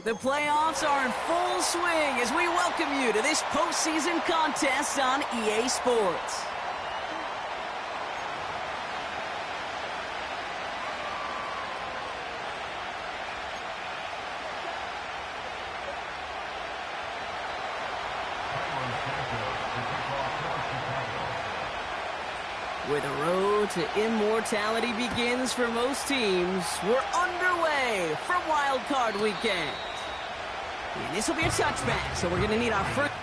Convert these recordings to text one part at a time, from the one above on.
The playoffs are in full swing as we welcome you to this postseason contest on EA Sports. Where the road to immortality begins for most teams, we're underway for wildcard weekend. And this will be a touchback, so we're going to need our first...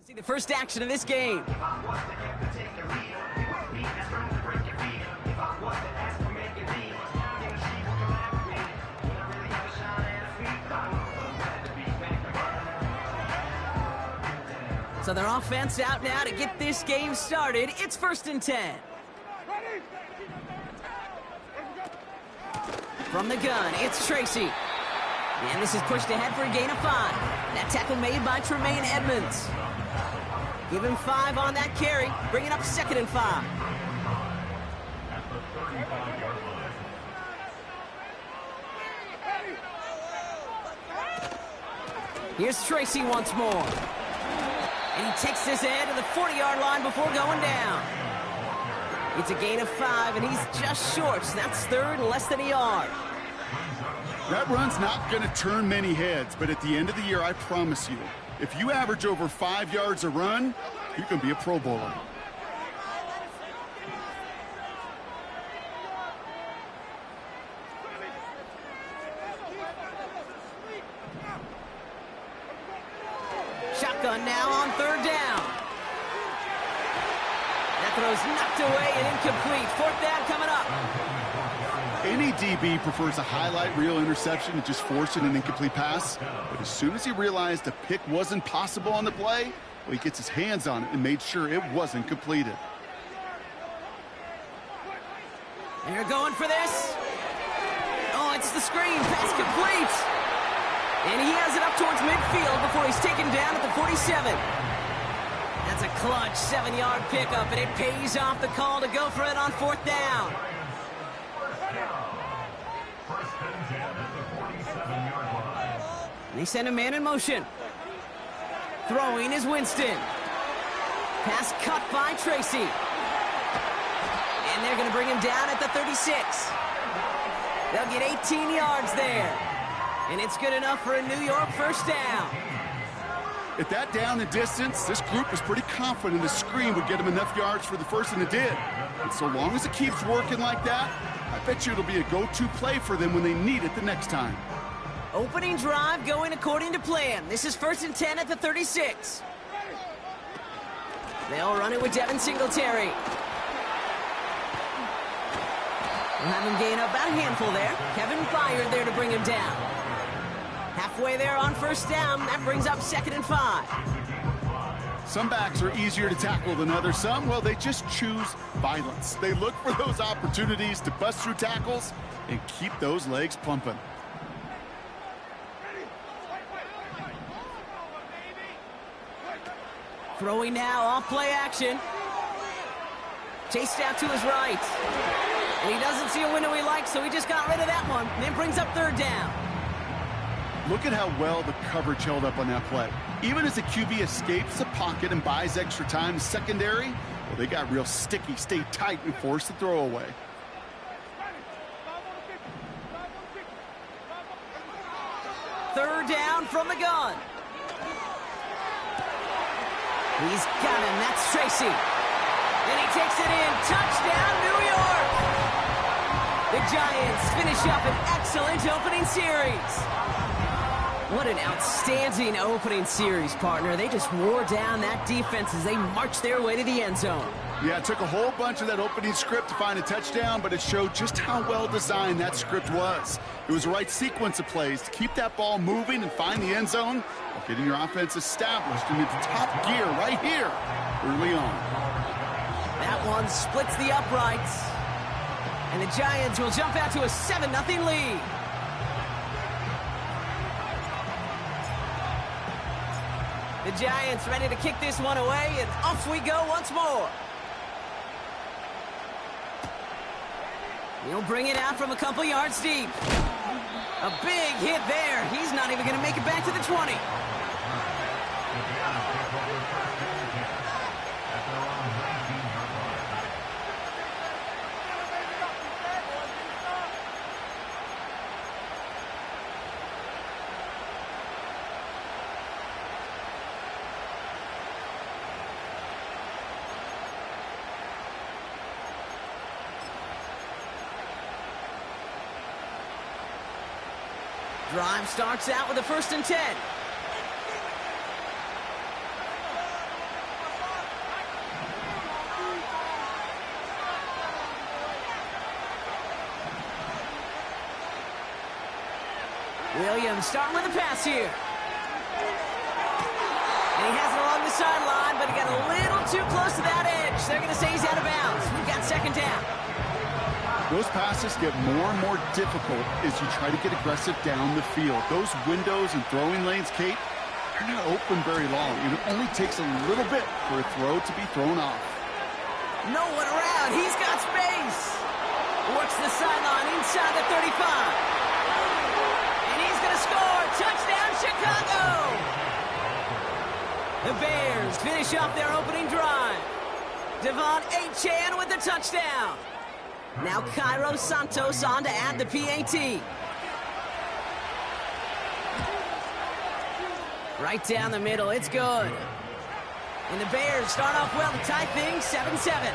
See the first action of this game. So their offense out now to get this game started. It's 1st and 10. From the gun, it's Tracy. And this is pushed ahead for a gain of 5. That tackle made by Tremaine Edmonds. Give him 5 on that carry, bringing up 2nd and 5. Here's Tracy once more. And he takes this ahead to the 40-yard line before going down. It's a gain of 5, and he's just short. So that's 3rd, less than a yard. That run's not going to turn many heads, but at the end of the year, I promise you, if you average over 5 yards a run, you can be a Pro Bowler. Shotgun now on third down. That throw's knocked away and incomplete. Fourth down coming up. Any DB prefers a highlight reel interception to just forcing an incomplete pass. But as soon as he realized a pick wasn't possible on the play, well, he gets his hands on it and made sure it wasn't completed. They're going for this. Oh, it's the screen. Pass complete. And he has it up towards midfield before he's taken down at the 47. That's a clutch 7-yard pickup, and it pays off the call to go for it on fourth down. They send a man in motion. Throwing is Winston. Pass cut by Tracy. And they're going to bring him down at the 36. They'll get 18 yards there. And it's good enough for a New York first down. At that down and distance, this group was pretty confident the screen would get him enough yards for the first, and it did. And so long as it keeps working like that, I bet you it'll be a go-to play for them when they need it the next time. Opening drive going according to plan. This is 1st and 10 at the 36. They'll run it with Devin Singletary. We'll have him gain about a handful there. Kevin Byard there to bring him down. Halfway there on first down. That brings up 2nd and 5. Some backs are easier to tackle than others. Some, well, they just choose violence. They look for those opportunities to bust through tackles and keep those legs pumping. Throwing now, off play action. Chased out to his right. And he doesn't see a window he likes, so he just got rid of that one. And then brings up third down. Look at how well the coverage held up on that play. Even as the QB escapes the pocket and buys extra time in secondary, well, they got real sticky, stayed tight, and forced the throw away. Third down from the gun. He's got him. That's Tracy. And he takes it in. Touchdown, New York! The Giants finish up an excellent opening series. What an outstanding opening series, partner. They just wore down that defense as they marched their way to the end zone. Yeah, it took a whole bunch of that opening script to find a touchdown, but it showed just how well designed that script was. It was the right sequence of plays to keep that ball moving and find the end zone while getting your offense established in its top gear right here early on. That one splits the uprights. And the Giants will jump out to a 7-0 lead. The Giants ready to kick this one away, and off we go once more. He'll bring it out from a couple yards deep. A big hit there. He's not even going to make it back to the 20. Drive starts out with a 1st and 10. Williams starting with a pass here. And he has it along the sideline, but he got a little too close to that edge. They're going to say he's out of bounds. We've got 2nd down. Those passes get more and more difficult as you try to get aggressive down the field. Those windows and throwing lanes, Kate, they're not open very long. It only takes a little bit for a throw to be thrown off. No one around. He's got space. Works the sideline inside the 35. And he's going to score. Touchdown, Chicago! The Bears finish off their opening drive. Devon Achane with the touchdown. Now Cairo Santos on to add the PAT. Right down the middle, it's good. And the Bears start off well to tie things 7-7.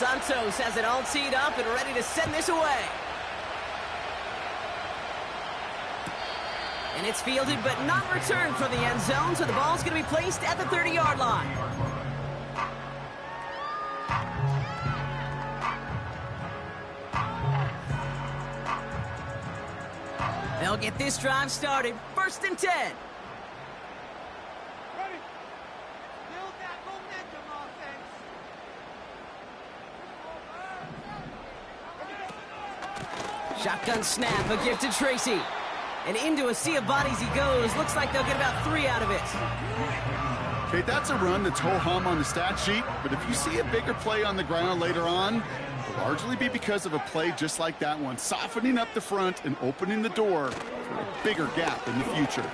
Santos has it all teed up and ready to send this away. And it's fielded but not returned from the end zone, so the ball's going to be placed at the 30-yard line. They'll get this drive started. 1st and 10. Ready. Build that momentum offense. Shotgun snap, a gift to Tracy. And into a sea of bodies he goes. Looks like they'll get about 3 out of it. Okay, that's a run that's ho-hum on the stat sheet, but if you see a bigger play on the ground later on, it'll largely be because of a play just like that one, softening up the front and opening the door for a bigger gap in the future.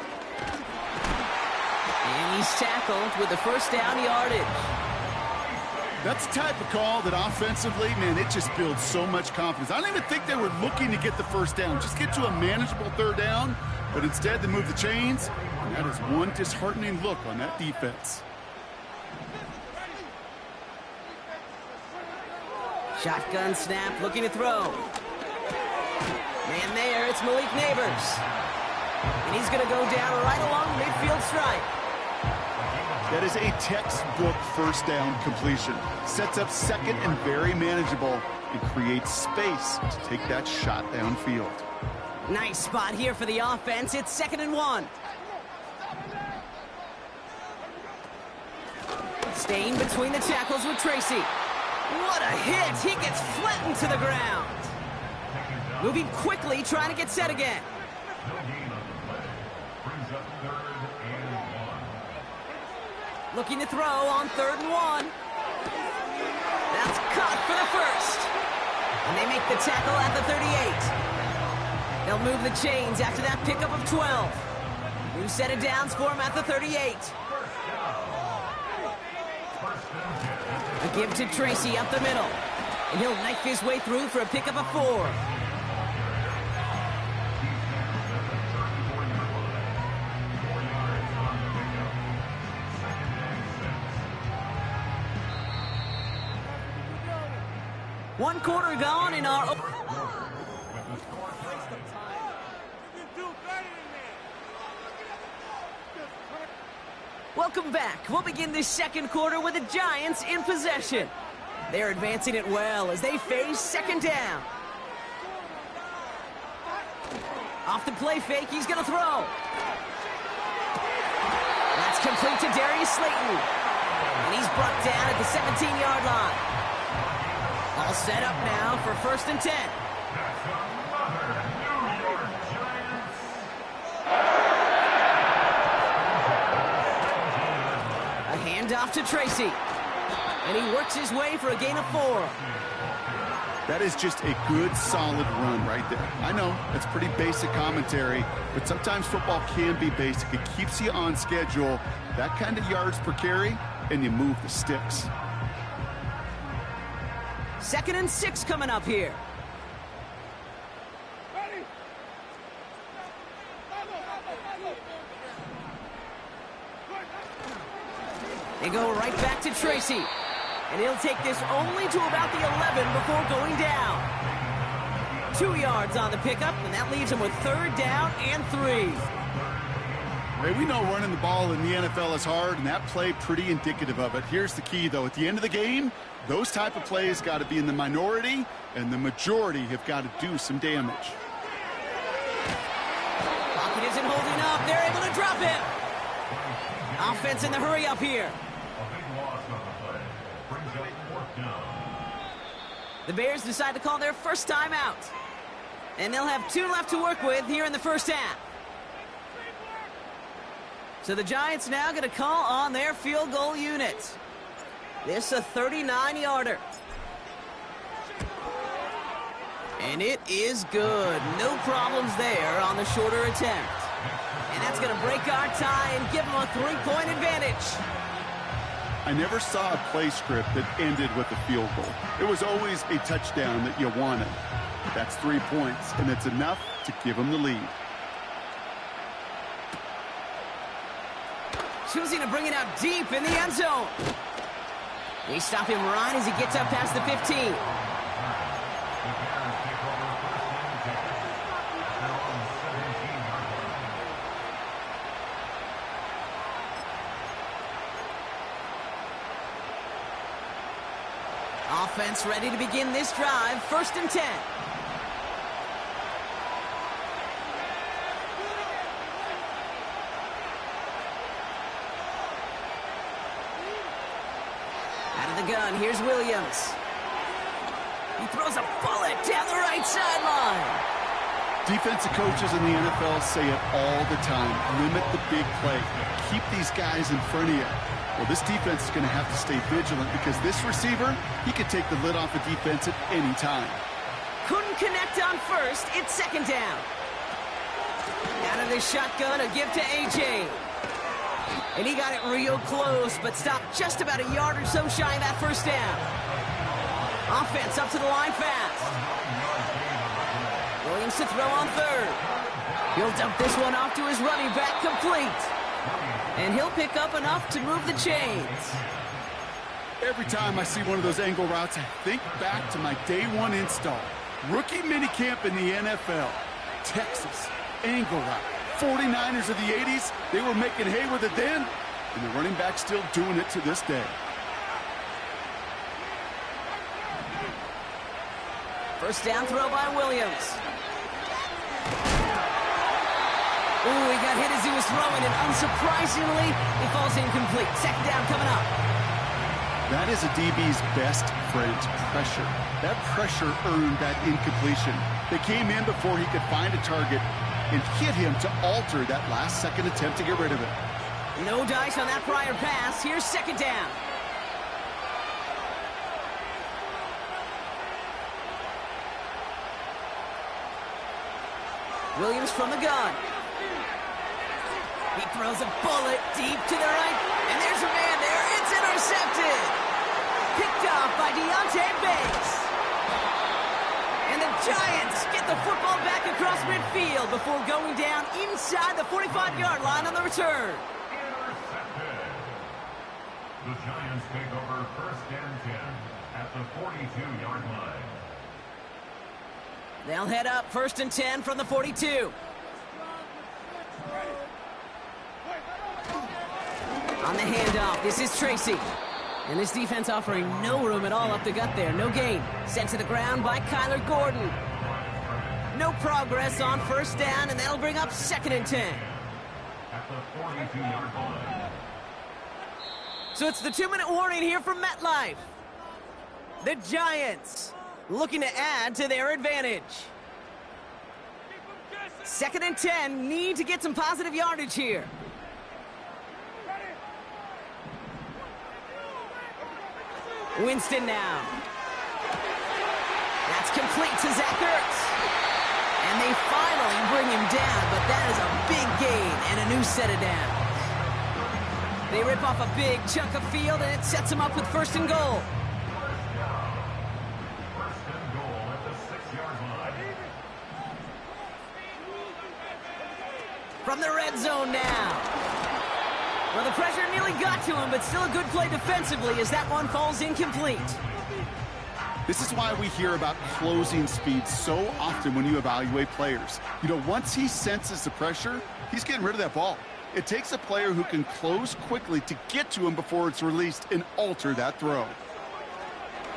And he's tackled with the 1st down yardage. That's the type of call that offensively, man, it just builds so much confidence. I don't even think they were looking to get the 1st down, just get to a manageable 3rd down, but instead they move the chains, and that is one disheartening look on that defense. Shotgun snap, looking to throw. Man there, it's Malik Neighbors. And he's going to go down right along the midfield stripe. That is a textbook 1st down completion. Sets up 2nd and very manageable and creates space to take that shot downfield. Nice spot here for the offense. It's 2nd and 1. Staying between the tackles with Tracy. What a hit! He gets flattened to the ground. Moving quickly, trying to get set again. Looking to throw on 3rd and 1. That's caught for the 1st. And they make the tackle at the 38. They'll move the chains after that pickup of 12. New set of downs for him at the 38. A give to Tracy up the middle. And he'll knife his way through for a pickup of 4. One quarter gone in our... Welcome back. We'll begin this 2nd quarter with the Giants in possession. They're advancing it well as they face 2nd down. Off the play fake, he's going to throw. That's complete to Darius Slayton. And he's brought down at the 17-yard line. All set up now for 1st and 10. A handoff to Tracy. And he works his way for a gain of 4. That is just a good, solid run right there. I know, that's pretty basic commentary, but sometimes football can be basic. It keeps you on schedule, that kind of yards per carry, and you move the sticks. 2nd and 6 coming up here. They go right back to Tracy. And he'll take this only to about the 11 before going down. 2 yards on the pickup, and that leaves him with 3rd down and 3. Hey, we know running the ball in the NFL is hard, and that play pretty indicative of it. Here's the key, though. At the end of the game, those type of plays got to be in the minority, and the majority have got to do some damage. Pocket isn't holding up. They're able to drop him. Offense in the hurry up here. The Bears decide to call their 1st time out. And they'll have 2 left to work with here in the 1st half. So the Giants now going to call on their field goal unit. This a 39-yarder. And it is good. No problems there on the shorter attempt. And that's going to break our tie and give them a 3-point advantage. I never saw a play script that ended with a field goal. It was always a touchdown that you wanted. That's 3 points, and it's enough to give them the lead. Choosing to bring it out deep in the end zone. They stop him right as he gets up past the 15. Offense ready to begin this drive. 1st and 10. Out of the gun, here's Williams. He throws a bullet down the right sideline. Defensive coaches in the NFL say it all the time. Limit the big play. Keep these guys in front of you. Well, this defense is going to have to stay vigilant because this receiver, he could take the lid off a defense at any time. Couldn't connect on 1st. It's 2nd down. Out of the shotgun, a give to A.J. And he got it real close, but stopped just about a yard or so shy of that 1st down. Offense up to the line fast. Williams to throw on 3rd. He'll dump this one off to his running back, complete. And he'll pick up enough to move the chains. Every time I see one of those angle routes, I think back to my day 1 install. Rookie minicamp in the NFL. Texas, angle route. 49ers of the 80s, they were making hay with it then, and the running back's still doing it to this day. 1st down throw by Williams. Ooh, he got hit as he was throwing, and unsurprisingly, he falls incomplete. 2nd down coming up. That is a DB's best friend, pressure. That pressure earned that incompletion. They came in before he could find a target and hit him to alter that last-second attempt to get rid of it. No dice on that prior pass. Here's 2nd down. Williams from the gun. He throws a bullet deep to the right, and there's a man there. It's intercepted. Picked off by Deontay Banks. And the Giants get the football back across midfield before going down inside the 45-yard line on the return. Intercepted. The Giants take over 1st and 10 at the 42-yard line. They'll head up 1st and 10 from the 42. On the handoff, this is Tracy. And this defense offering no room at all up the gut there. No gain. Sent to the ground by Kyler Gordon. No progress on 1st down, and that'll bring up 2nd and 10. At the 42-yard line. So it's the 2-minute warning here from MetLife. The Giants looking to add to their advantage. 2nd and 10, need to get some positive yardage here. Winston now. That's complete to Zach Ertz. And they finally bring him down, but that is a big gain and a new set of downs. They rip off a big chunk of field, and it sets them up with 1st and goal. From the red zone now. Well, the pressure nearly got to him, but still a good play defensively as that one falls incomplete. This is why we hear about closing speed so often when you evaluate players. You know, once he senses the pressure, he's getting rid of that ball. It takes a player who can close quickly to get to him before it's released and alter that throw.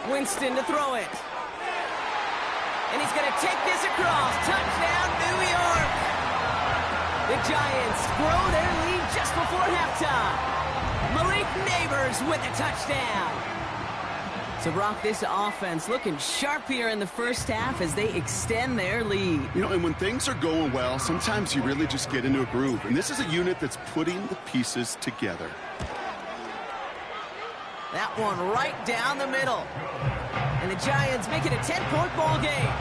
Winston to throw it. And he's going to take this across. Touchdown, New York. The Giants grow their lead just before halftime. Malik Neighbors with a touchdown. So, Brock, this offense looking sharp here in the 1st half as they extend their lead. You know, and when things are going well, sometimes you really just get into a groove. And this is a unit that's putting the pieces together. That one right down the middle. And the Giants make it a 10-point ball game.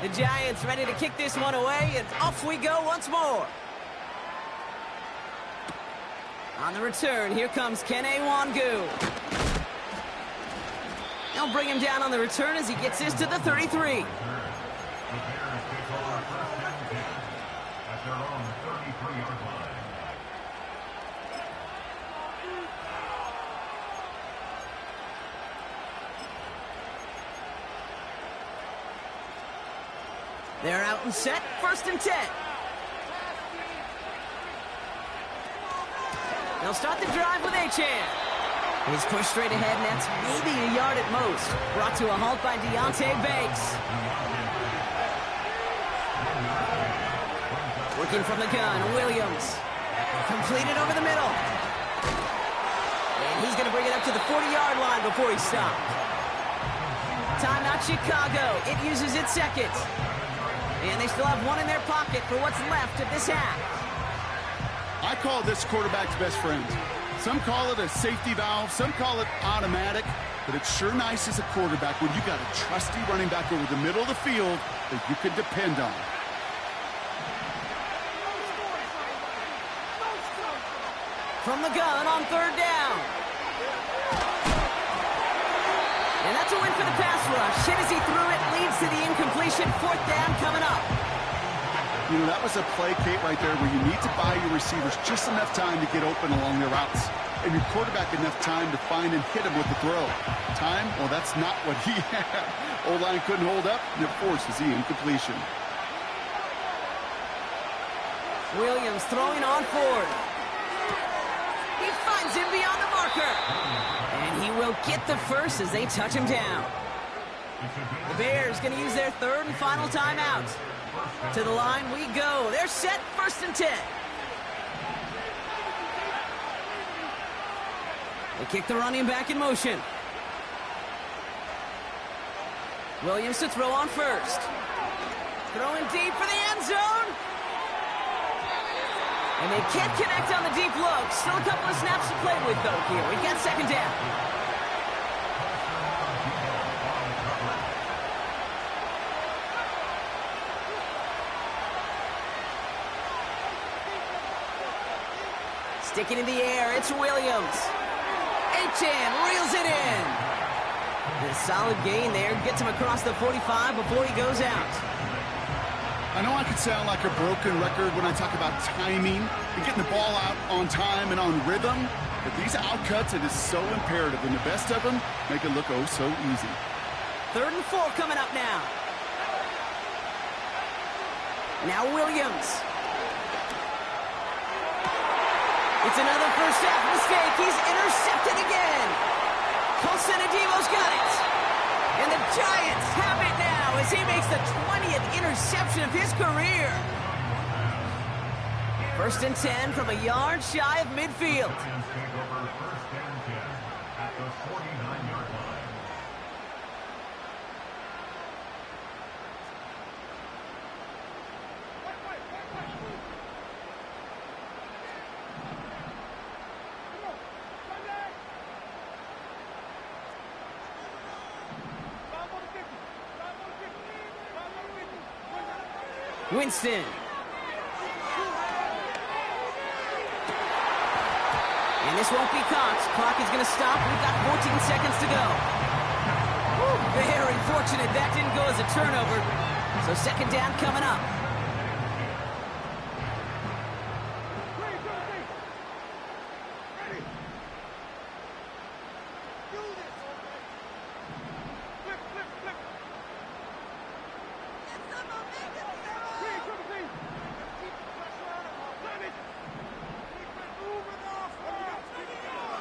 The Giants ready to kick this one away, and off we go once more. On the return, here comes Kene Wangu. They'll bring him down on the return as he gets this to the 33. The Bears take over 1st and 10 at their own They're out and set, 1st and 10. They'll start the drive with Achan. He's pushed straight ahead, and that's maybe a yard at most. Brought to a halt by Deontay Banks. Working from the gun, Williams. Completed over the middle. And he's going to bring it up to the 40-yard line before he's stopped. Timeout Chicago. It uses its second. And they still have one in their pocket for what's left of this half. I call this quarterback's best friend. Some call it a safety valve, some call it automatic, but it's sure nice as a quarterback when you got a trusty running back over the middle of the field that you can depend on. From the gun on 3rd down. And that's a win for the pass rush. Hit as he threw it, leads to the incompletion. 4th down coming up. You know, that was a play, Kate, right there where you need to buy your receivers just enough time to get open along their routes. And your quarterback enough time to find and hit him with the throw. Time? Well, that's not what he had. O-line couldn't hold up, and it forces the incompletion. Williams throwing on 4th. He finds him beyond the marker. And he will get the first as they touch him down. The Bears going to use their 3rd and final timeout. To the line we go. They're set, 1st and 10. They kick the running back in motion. Williams to throw on 1st. Throwing deep for the end zone. And they can't connect on the deep look. Still a couple of snaps to play with, though, here. We get 2nd down. Sticking in the air, it's Williams. Achan reels it in. A solid gain there. Gets him across the 45 before he goes out. I know I could sound like a broken record when I talk about timing and getting the ball out on time and on rhythm, but these outcuts, it is so imperative, and the best of them make it look oh so easy. 3rd and 4 coming up now. Now Williams. It's another first half mistake. He's intercepted again. Colson Adebo's got it. And the Giants have it now as he makes the 20th interception of his career. 1st and 10 from a yard shy of midfield. Giants take over 1st and 10 at the 49-yard line. Winston. And this won't be caught. Clock is going to stop. We've got 14 seconds to go. Whew, very fortunate that didn't go as a turnover. So 2nd down coming up.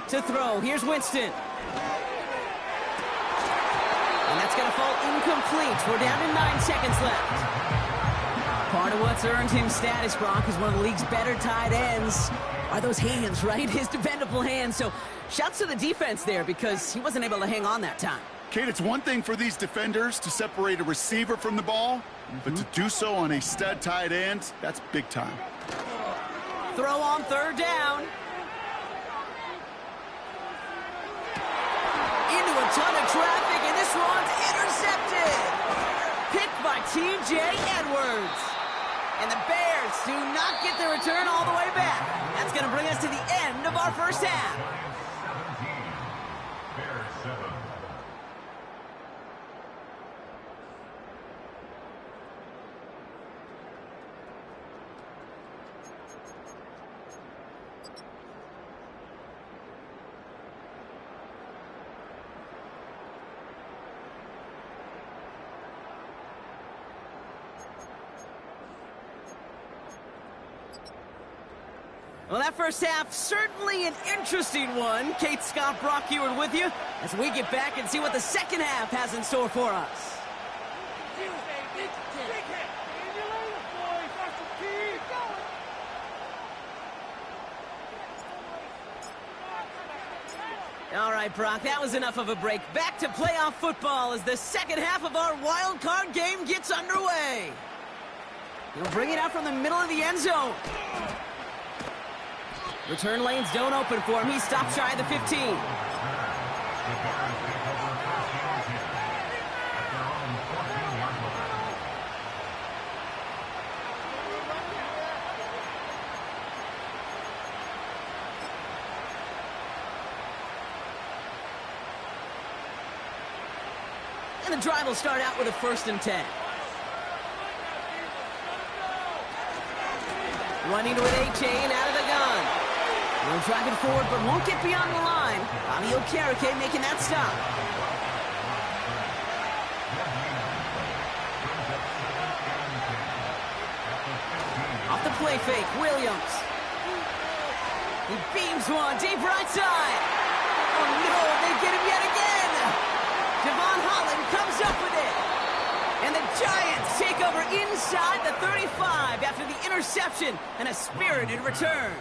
To throw, here's Winston. And that's going to fall incomplete. We're down to 9 seconds left. Part of what's earned him status, Brock, is one of the league's better tight ends. Are those hands, right? His dependable hands. So shouts to the defense there because he wasn't able to hang on that time. Kate, it's one thing for these defenders to separate a receiver from the ball, but to do so on a stud tight end, that's big time. Throw on 3rd down. Into a ton of traffic, and this one's intercepted. Picked by T.J. Edwards. And the Bears do not get the return all the way back. That's going to bring us to the end of our first half. Giants 17, Bears 7. Well, that first half, certainly an interesting one. Kate, Scott, Brock Heward with you as we get back and see what the second half has in store for us. All right, Brock, that was enough of a break. Back to playoff football as the second half of our wild card game gets underway. He'll bring it out from the middle of the end zone. Return lanes don't open for him. He stopped shy of the 15. And the drive will start out with a 1st and 10. Running with A-Chain out of the gun. He'll drive it forward, but won't get beyond the line. Bobby Okereke making that stop. Off the play fake, Williams. He beams one, deep right side. Oh no, they get him yet again. Devon Holland comes up with it. And the Giants take over inside the 35 after the interception and a spirited return.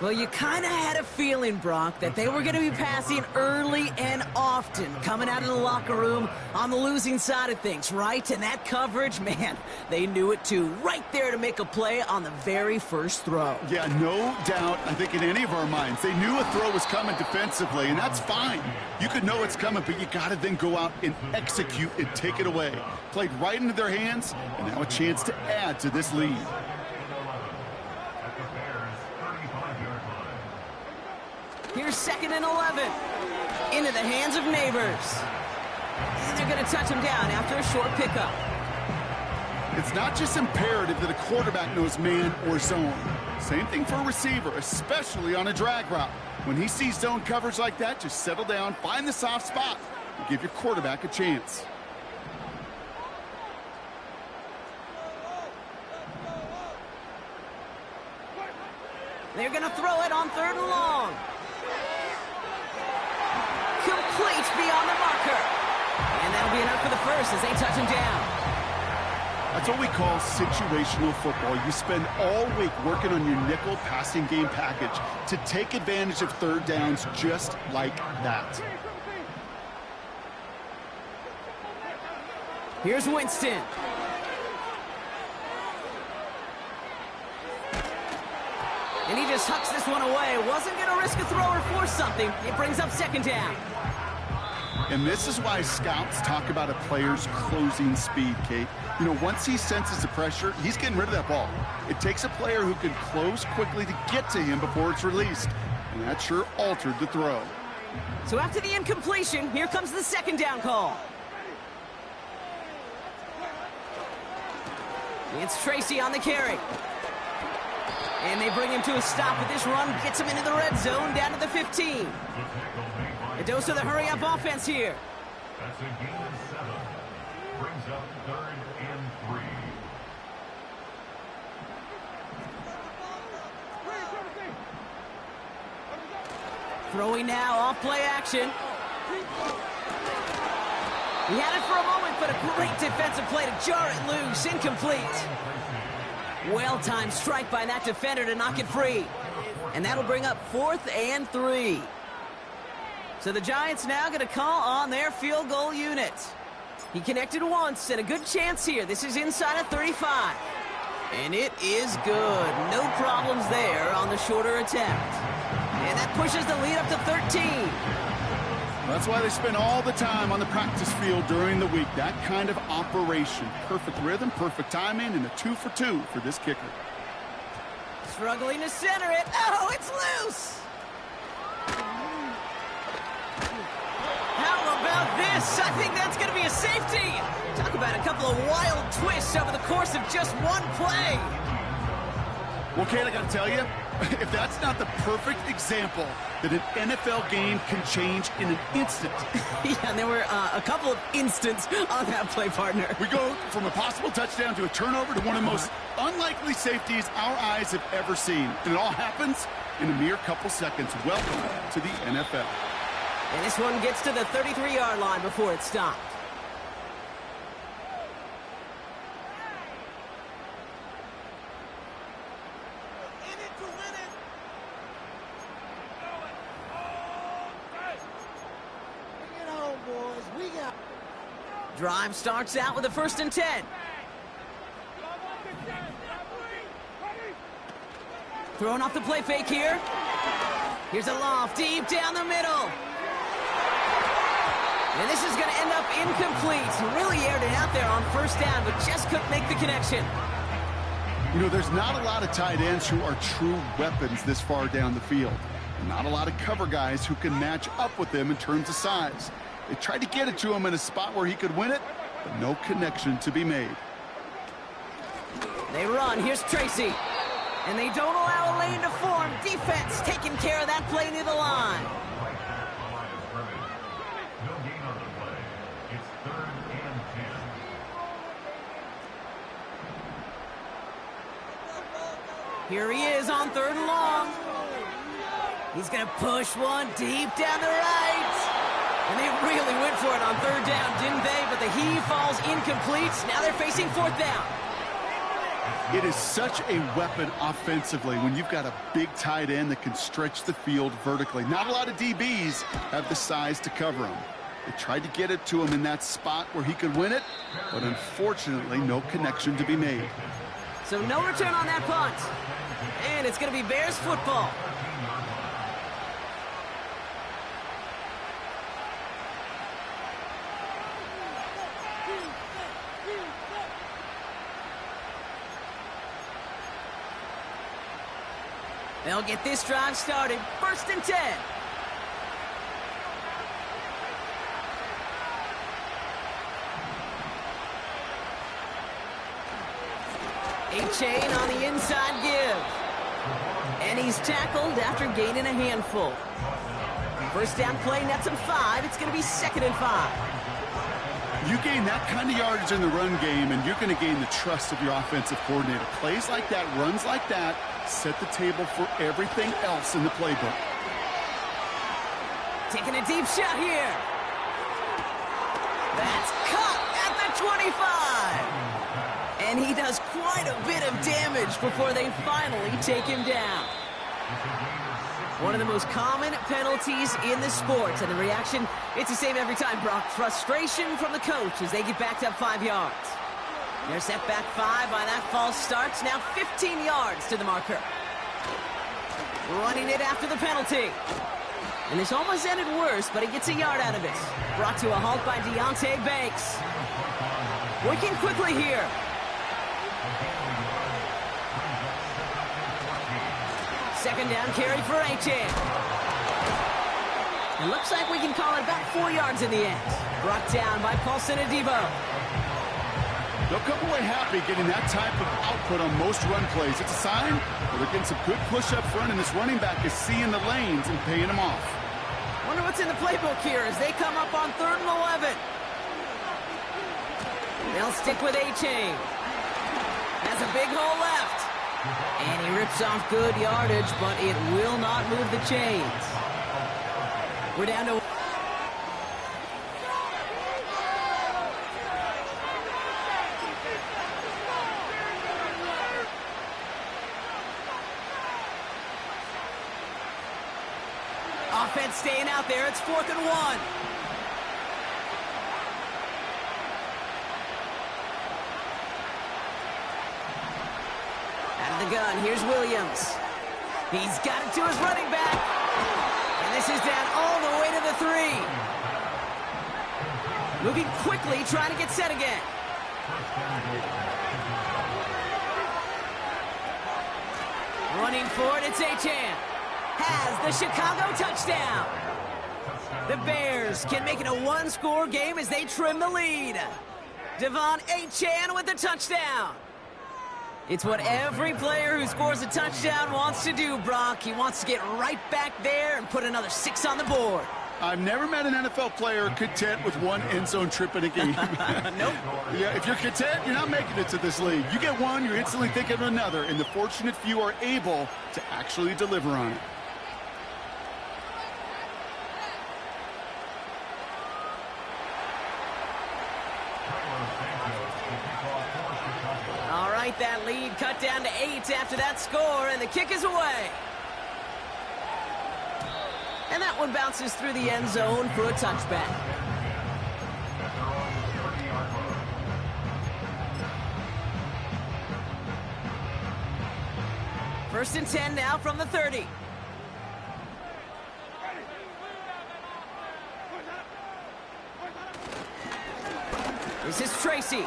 Well, you kind of had a feeling, Brock, that they were going to be passing early and often, coming out of the locker room on the losing side of things, right? And that coverage, man, they knew it too. Right there to make a play on the very first throw. Yeah, no doubt, I think in any of our minds, they knew a throw was coming defensively, and that's fine. You could know it's coming, but you got to then go out and execute and take it away. Played right into their hands, and now a chance to add to this lead. Here's 2nd and 11. Into the hands of Neighbors. And they're going to touch him down after a short pickup. It's not just imperative that a quarterback knows man or zone. Same thing for a receiver, especially on a drag route. When he sees zone coverage like that, just settle down, find the soft spot, and give your quarterback a chance. They're going to throw it on 3rd and long. Complete beyond the marker. And that'll be enough for the first as they touch him down. That's what we call situational football. You spend all week working on your nickel passing game package to take advantage of 3rd downs just like that. Here's Winston. And he just hucks this one away. Wasn't going to risk a throw or force something. It brings up 2nd down. And this is why scouts talk about a player's closing speed, Kate. You know, once he senses the pressure, he's getting rid of that ball. It takes a player who can close quickly to get to him before it's released. And that sure altered the throw. So after the incompletion, here comes the 2nd down call. It's Tracy on the carry. And they bring him to a stop with this run. Gets him into the red zone, down to the 15. A dose of the hurry-up offense here. That's a gain of 7. Brings up 3rd and 3. Throwing now, off play action. He had it for a moment, but a great defensive play to jar it loose. Incomplete. Well-timed strike by that defender to knock it free. And that'll bring up 4th and 3. So the Giants now going to call on their field goal unit. He connected once, and a good chance here. This is inside of 35. And it is good. No problems there on the shorter attempt. And that pushes the lead up to 13. That's why they spend all the time on the practice field during the week. That kind of operation. Perfect rhythm, perfect timing, and a 2 for 2 for this kicker. Struggling to center it. Oh, it's loose. How about this? I think that's going to be a safety. Talk about a couple of wild twists over the course of just one play. Well, Kate, I got to tell you, If that's not the perfect example that an NFL game can change in an instant. Yeah, and there were a couple of instants on that play, partner. We go from a possible touchdown to a turnover to one of the most unlikely safeties our eyes have ever seen. And it all happens in a mere couple seconds. Welcome to the NFL. And this one gets to the 33-yard line before it stopped. In it to win it. Bring it home, boys. We got. Drive starts out with a 1st and 10. Throwing off the play fake here. Here's a loft deep down the middle. And this is going to end up incomplete. Really aired it out there on 1st down, but just couldn't make the connection. You know, there's not a lot of tight ends who are true weapons this far down the field. And not a lot of cover guys who can match up with them in terms of size. They tried to get it to him in a spot where he could win it, but no connection to be made. They run. Here's Tracy. And they don't allow a lane to form. Defense taking care of that play near the line. No gain on the play. It's 3rd and 10. Here he is on 3rd and long. He's going to push one deep down the right. And they really went for it on 3rd down, didn't they? But the heave falls incomplete. Now they're facing 4th down. It is such a weapon offensively when you've got a big tight end that can stretch the field vertically. Not a lot of DBs have the size to cover him. They tried to get it to him in that spot where he could win it, but unfortunately no connection to be made. So no return on that punt. And it's going to be Bears football. They'll get this drive started. 1st and 10. A-Chain on the inside give. And he's tackled after gaining a handful. 1st down play, nets him 5. It's going to be 2nd and 5. You gain that kind of yardage in the run game, and you're going to gain the trust of your offensive coordinator. Plays like that, runs like that, set the table for everything else in the playbook. Taking a deep shot here. That's caught at the 25. And he does quite a bit of damage before they finally take him down. One of the most common penalties in the sport. And the reaction, it's the same every time, Brock. Frustration from the coach as they get backed up 5 yards. They're set back 5 by that false start. Now 15 yards to the marker. Running it after the penalty. And this almost ended worse, but he gets a yard out of it. Brought to a halt by Deontay Banks. Working quickly here. Second down carry for A-Chain. It looks like we can call it about 4 yards in the end. Brought down by Paulson Adebo. They'll come away happy getting that type of output on most run plays. It's a sign that they're getting some good push up front, and this running back is seeing the lanes and paying them off. Wonder what's in the playbook here as they come up on 3rd and 11. They'll stick with A-Chain. Has a big hole left. And he rips off good yardage, but it will not move the chains. We're down to... Offense staying out there. It's 4th and 1. Out of the gun, here's Williams. He's got it to his running back. And this is down all the way to the 3. Moving quickly, trying to get set again. Running for it, it's A-Chain. Has the Chicago touchdown. The Bears can make it a 1-score game as they trim the lead. Devon A-Chain with the touchdown. It's what every player who scores a touchdown wants to do, Brock. He wants to get right back there and put another 6 on the board. I've never met an NFL player content with one end zone trip in a game. Nope. Yeah, if you're content, you're not making it to this league. You get one, you're instantly thinking of another, and the fortunate few are able to actually deliver on it. All right, that lead cut down to 8 after that score, and the kick is away. And that one bounces through the end zone for a touchback. First and 10 now from the 30. This is Tracy.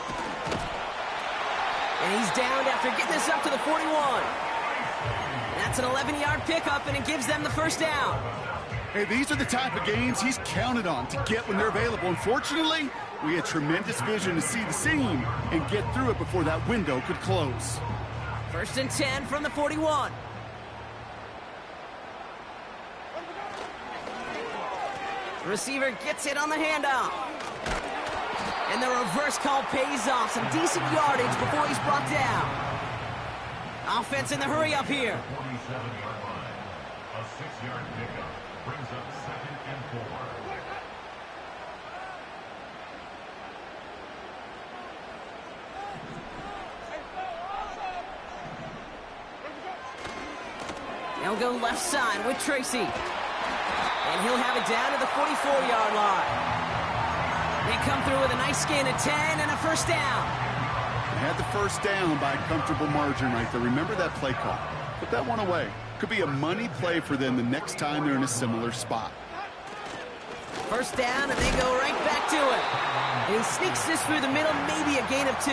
And he's downed after getting this up to the 41. That's an 11-yard pickup, and it gives them the first down. Hey, these are the type of games he's counted on to get when they're available. Unfortunately, we had tremendous vision to see the seam and get through it before that window could close. First and 10 from the 41. Receiver gets it on the handoff. And the reverse call pays off. Some decent yardage before he's brought down. Offense in the hurry up here. 47-yard line. A 6-yard pickup brings up 2nd and 4. They'll go left side with Tracy. And he'll have it down to the 44-yard line. They come through with a nice gain of 10 and a first down. They had the first down by a comfortable margin right there. Remember that play call. Put that one away. Could be a money play for them the next time they're in a similar spot. First down, and they go right back to it. And he sneaks this through the middle, maybe a gain of 2.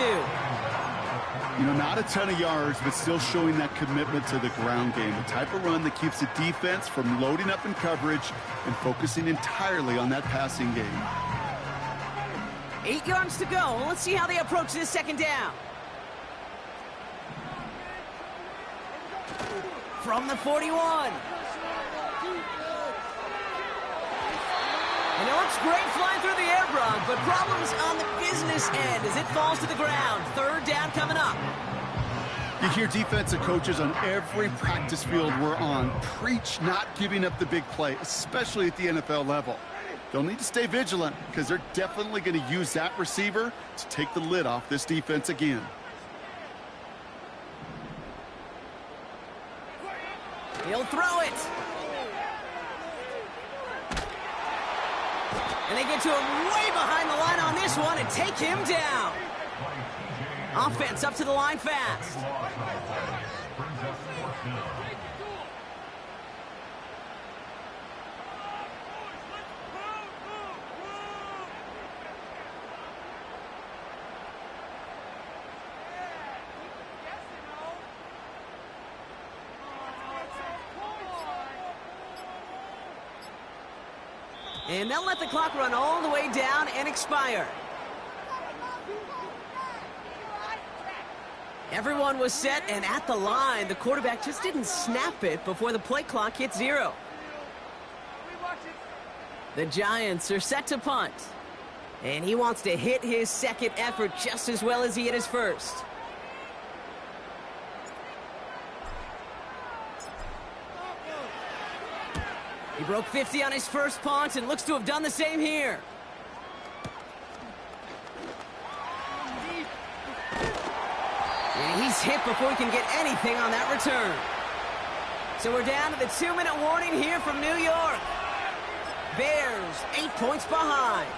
You know, not a ton of yards, but still showing that commitment to the ground game. The type of run that keeps the defense from loading up in coverage and focusing entirely on that passing game. 8 yards to go. Let's see how they approach this second down. From the 41. And it looks great flying through the air, Brock, but problems on the business end as it falls to the ground. Third down coming up. You hear defensive coaches on every practice field we're on preach not giving up the big play, especially at the NFL level. They'll need to stay vigilant because they're definitely going to use that receiver to take the lid off this defense again. He'll throw it. And they get to him way behind the line on this one and take him down. Offense up to the line fast. And they'll let the clock run all the way down and expire. Everyone was set and at the line. The quarterback just didn't snap it before the play clock hit 0. The Giants are set to punt. And he wants to hit his second effort just as well as he hit his first. He broke 50 on his first punt and looks to have done the same here. And he's hit before he can get anything on that return. So we're down to the 2-minute warning here from New York. Bears 8 points behind.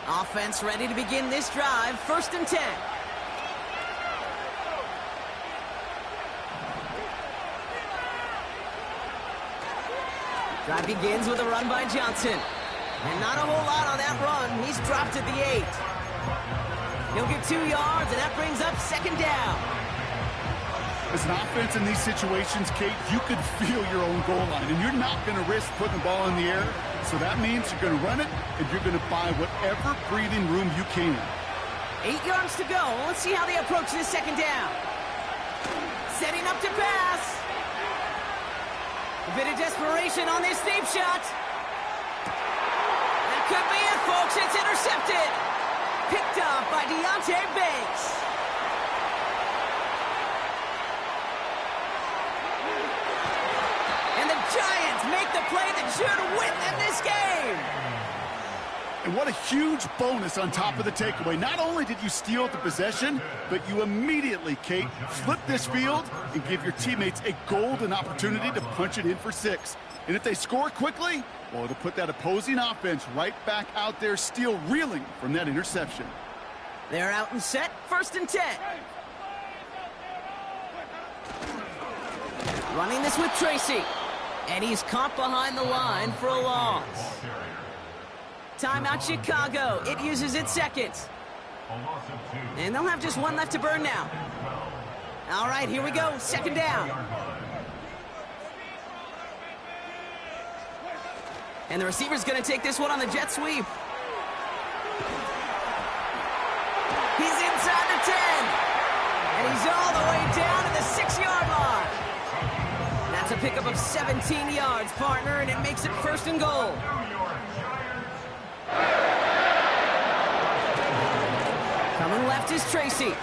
Offense ready to begin this drive. First and 10. Drive begins with a run by Johnson. And not a whole lot on that run. He's dropped at the 8. He'll get 2 yards, and that brings up second down. As an offense in these situations, Kate, you could feel your own goal line, and you're not going to risk putting the ball in the air So that means you're going to run it, and you're going to buy whatever breathing room you can. 8 yards to go. Let's see how they approach this second down. Setting up to pass. A bit of desperation on this deep shot. That could be it, folks. It's intercepted. Picked up by Deontay Banks. And the Giants make the play that should win them this game. And what a huge bonus on top of the takeaway. Not only did you steal the possession, but you immediately, Kate, flip this field and give your teammates a golden opportunity to punch it in for 6. And if they score quickly, well, it'll put that opposing offense right back out there, still reeling from that interception. They're out and set. 1st and 10. Running this with Tracy. And he's caught behind the line for a loss. Timeout Chicago. It uses its second. And they'll have just one left to burn now. All right, here we go. 2nd down. And the receiver's going to take this one on the jet sweep. He's inside the 10. And he's all the way down to the 6-yard line. That's a pickup of 17 yards, partner, and it makes it 1st and goal. Coming left is Tracy.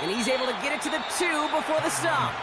And he's able to get it to the 2 before the stop.